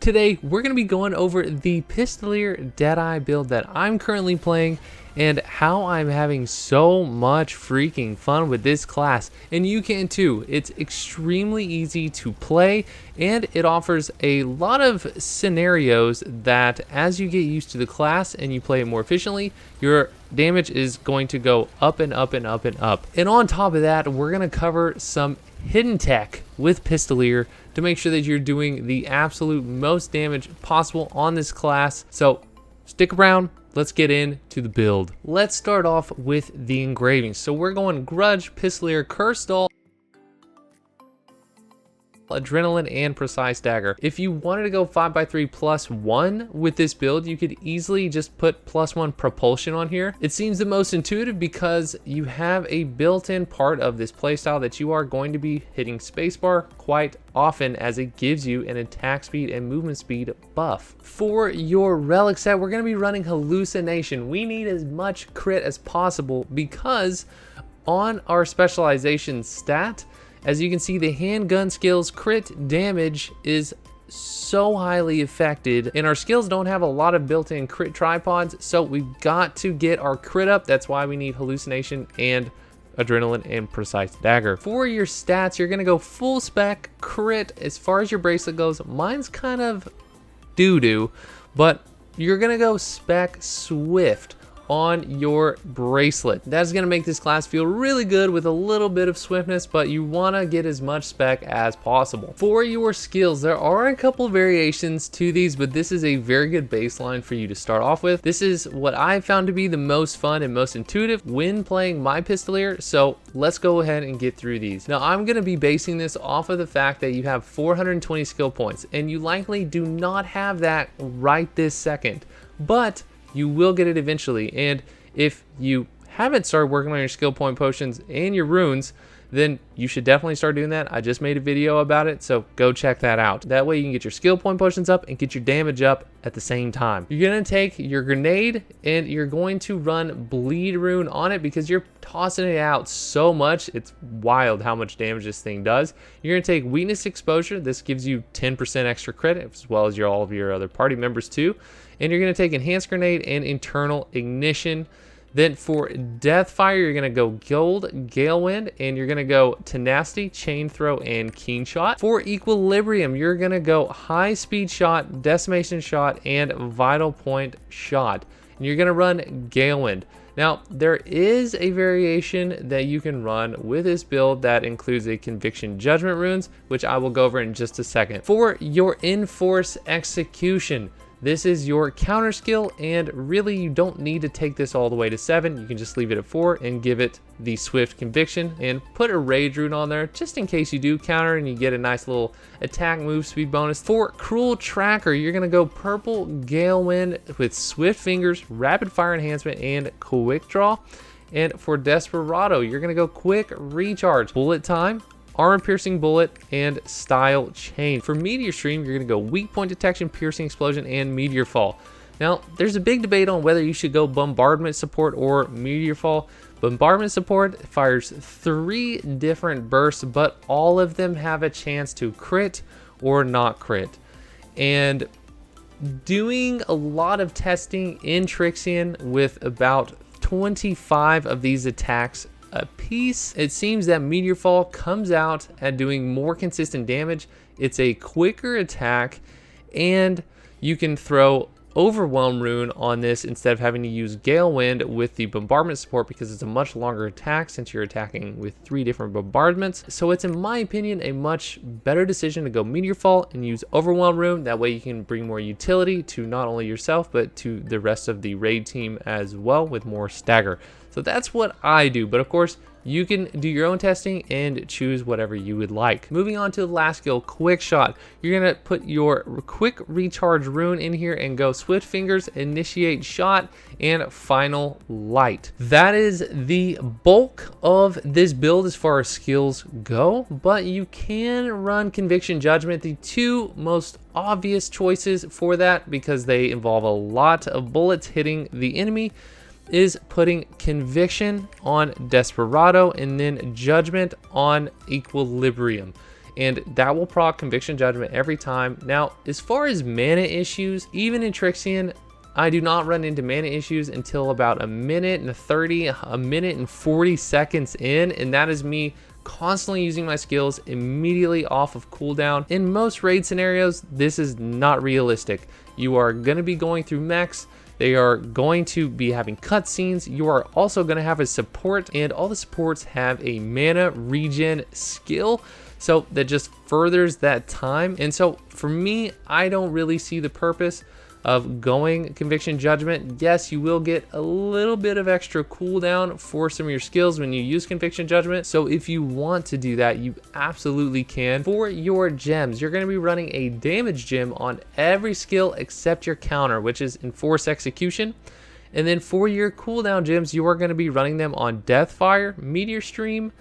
Today, we're going to be going over the Pistoleer Deadeye build that I'm currently playing and how I'm having so much freaking fun with this class. And you can too. It's extremely easy to play and it offers a lot of scenarios that as you get used to the class and you play it more efficiently, your damage is going to go up and up and up and up. And on top of that, we're going to cover some hidden tech with Pistoleer to make sure that you're doing the absolute most damage possible on this class. So stick around, let's get into the build. Let's start off with the engraving. So we're going Grudge, Pistoleer, Cursed Doll, Adrenaline, and Precise Dagger. If you wanted to go 5x3 +1 with this build, you could easily just put +1 propulsion on here. It seems the most intuitive because you have a built-in part of this playstyle that you are going to be hitting spacebar quite often, as it gives you an attack speed and movement speed buff. For your relic set, we're going to be running Hallucination. We need as much crit as possible because on our specialization stat, as you can see, the handgun skills crit damage is so highly affected, and our skills don't have a lot of built-in crit tripods, so we've got to get our crit up. That's why we need Hallucination and Adrenaline and Precise Dagger. For your stats, you're gonna go full spec crit. As far as your bracelet goes, mine's kind of doo-doo, but you're gonna go spec Swift on your bracelet. That's gonna make this class feel really good with a little bit of swiftness, but you wanna get as much spec as possible. For your skills, there are a couple variations to these, but this is a very good baseline for you to start off with. This is what I found to be the most fun and most intuitive when playing my Pistoleer, so let's go ahead and get through these. Now, I'm gonna be basing this off of the fact that you have 420 skill points, and you likely do not have that right this second, but you will get it eventually. And if you haven't started working on your skill point potions and your runes, then you should definitely start doing that. I just made a video about it, so go check that out. That way you can get your skill point potions up and get your damage up at the same time. You're gonna take your grenade and you're going to run bleed rune on it because you're tossing it out so much. It's wild how much damage this thing does. You're gonna take weakness exposure. This gives you 10% extra credit, as well as all of your other party members too. And you're gonna take enhanced grenade and internal ignition. Then for Deathfire, you're gonna go Gold, Gale Wind, and you're gonna go Tenacity, Chain Throw, and Keen Shot. For Equilibrium, you're gonna go High Speed Shot, Decimation Shot, and Vital Point Shot. And you're gonna run Gale Wind. Now, there is a variation that you can run with this build that includes a Conviction Judgment runes, which I will go over in just a second. For your Enforce Execution, this is your counter skill, and really you don't need to take this all the way to 7. You can just leave it at 4 and give it the Swift Conviction and put a Rage rune on there just in case you do counter and you get a nice little attack move speed bonus. For Cruel Tracker, you're gonna go Purple Gale Wind with Swift Fingers, Rapid Fire Enhancement, and Quick Draw. And for Desperado, you're gonna go Quick Recharge, Bullet Time, Armor Piercing Bullet, and Style Chain. For Meteor Stream, you're gonna go Weak Point Detection, Piercing Explosion, and Meteor Fall. Now, there's a big debate on whether you should go Bombardment Support or Meteor Fall. Bombardment Support fires 3 different bursts, but all of them have a chance to crit or not crit. And doing a lot of testing in Trixion with about 25 of these attacks a piece, it seems that Meteor Fall comes out at doing more consistent damage. It's a quicker attack, and you can throw Overwhelm rune on this instead of having to use Gale Wind with the bombardment support, because it's a much longer attack since you're attacking with 3 different bombardments. So it's, in my opinion, a much better decision to go Meteor Fall and use Overwhelm rune. That way you can bring more utility to not only yourself but to the rest of the raid team as well with more stagger. So that's what I do, but of course you can do your own testing and choose whatever you would like. Moving on to the last skill, Quick Shot. You're gonna put your Quick Recharge rune in here and go Swift Fingers, Initiate Shot, and Final Light. That is the bulk of this build as far as skills go, but you can run Conviction Judgment, the 2 most obvious choices for that because they involve a lot of bullets hitting the enemy. Is putting Conviction on Desperado and then Judgment on Equilibrium. and that will proc Conviction Judgment every time. Now, as far as mana issues, even in Trixian, I do not run into mana issues until about a minute and 30, a minute and 40 seconds in, and that is me constantly using my skills immediately off of cooldown. In most raid scenarios, this is not realistic. You are going to be going through mechs. They are going to be having cutscenes. You are also going to have a support, and all the supports have a mana regen skill. So that just furthers that time. And so for me, I don't really see the purpose of going Conviction Judgment. Yes, you will get a little bit of extra cooldown for some of your skills when you use Conviction Judgment. So if you want to do that, you absolutely can. For your gems, you're going to be running a damage gem on every skill except your counter, which is Enforce Execution. And then for your cooldown gems, you are going to be running them on Deathfire, Meteor Stream,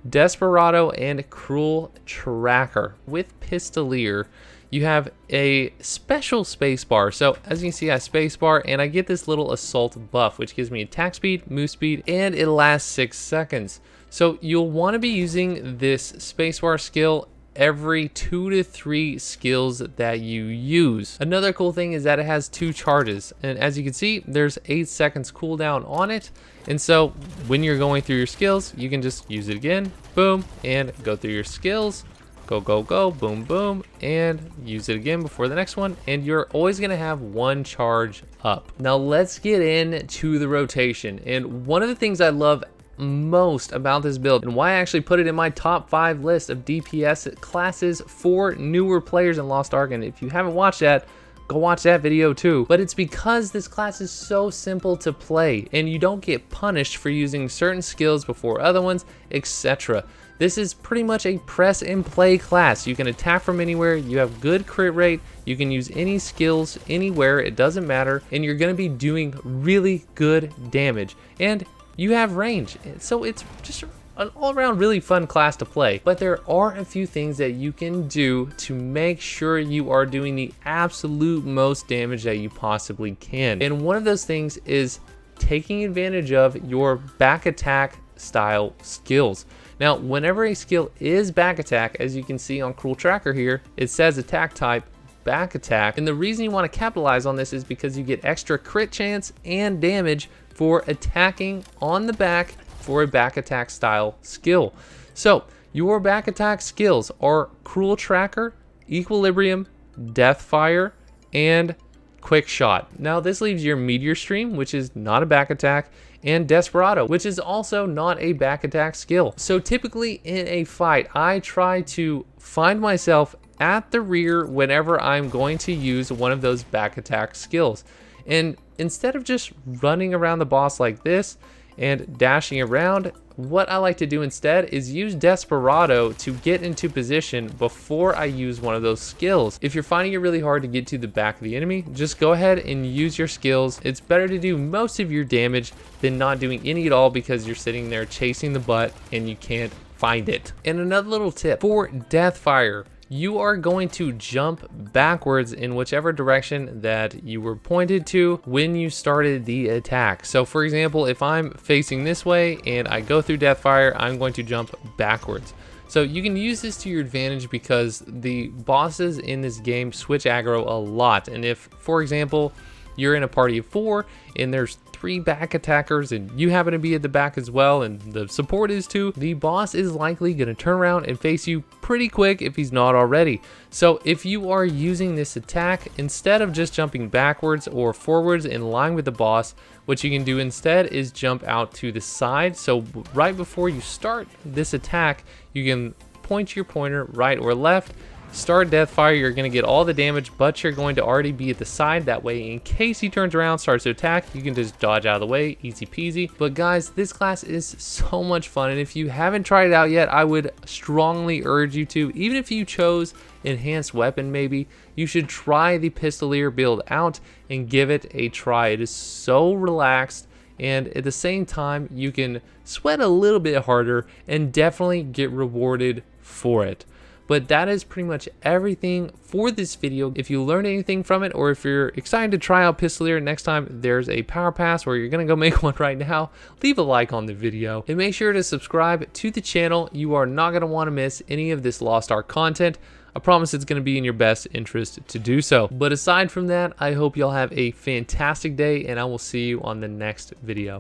Desperado, and Cruel Tracker. With Pistoleer, you have a special spacebar. So as you can see, I spacebar and I get this little assault buff, which gives me attack speed, move speed, and it lasts 6 seconds. So you'll want to be using this spacebar skill every 2 to 3 skills that you use. Another cool thing is that it has 2 charges, and as you can see, there's 8 seconds cooldown on it. And so when you're going through your skills, you can just use it again, boom, and go through your skills, go, go, go, boom, boom, and use it again before the next one, and you're always gonna have 1 charge up. Now let's get into the rotation, and one of the things I love most about this build, and why I actually put it in my top 5 list of DPS classes for newer players in Lost Ark, and if you haven't watched that, go watch that video too. But it's because this class is so simple to play, and you don't get punished for using certain skills before other ones, etc. This is pretty much a press and play class. You can attack from anywhere, you have good crit rate, you can use any skills anywhere, it doesn't matter, and you're gonna be doing really good damage. And you have range, so it's just an all-around really fun class to play. But there are a few things that you can do to make sure you are doing the absolute most damage that you possibly can. And one of those things is taking advantage of your back attack style skills. Now, whenever a skill is back attack, as you can see on Cruel Tracker here, it says attack type back attack. And the reason you want to capitalize on this is because you get extra crit chance and damage for attacking on the back for a back attack style skill. So your back attack skills are Cruel Tracker, Equilibrium, Deathfire, and Quick Shot. Now this leaves your Meteor Stream, which is not a back attack, and Desperado, which is also not a back attack skill. So typically in a fight, I try to find myself at the rear whenever I'm going to use one of those back attack skills. And instead of just running around the boss like this and dashing around, what I like to do instead is use Desperado to get into position before I use one of those skills. If you're finding it really hard to get to the back of the enemy, just go ahead and use your skills. It's better to do most of your damage than not doing any at all, because you're sitting there chasing the butt and you can't find it. And another little tip for Deathfire, you are going to jump backwards in whichever direction that you were pointed to when you started the attack. So for example, if I'm facing this way and I go through Deathfire, I'm going to jump backwards. So you can use this to your advantage because the bosses in this game switch aggro a lot. And if, for example, you're in a party of 4 and there's 3 back attackers and you happen to be at the back as well and the support is too, the boss is likely going to turn around and face you pretty quick if he's not already. So if you are using this attack, instead of just jumping backwards or forwards in line with the boss, what you can do instead is jump out to the side. So right before you start this attack, you can point your pointer right or left, start Deathfire, you're going to get all the damage, but you're going to already be at the side. That way, in case he turns around, starts to attack, you can just dodge out of the way, easy peasy. But guys, this class is so much fun, and if you haven't tried it out yet, I would strongly urge you to. Even if you chose enhanced weapon maybe, you should try the Pistoleer build out and give it a try. It is so relaxed, and at the same time, you can sweat a little bit harder and definitely get rewarded for it. But that is pretty much everything for this video. If you learned anything from it, or if you're excited to try out Pistoleer next time there's a power pass, or you're gonna go make one right now, leave a like on the video and make sure to subscribe to the channel. You are not gonna want to miss any of this Lost Ark content. I promise it's going to be in your best interest to do so. But aside from that, I hope y'all have a fantastic day, and I will see you on the next video.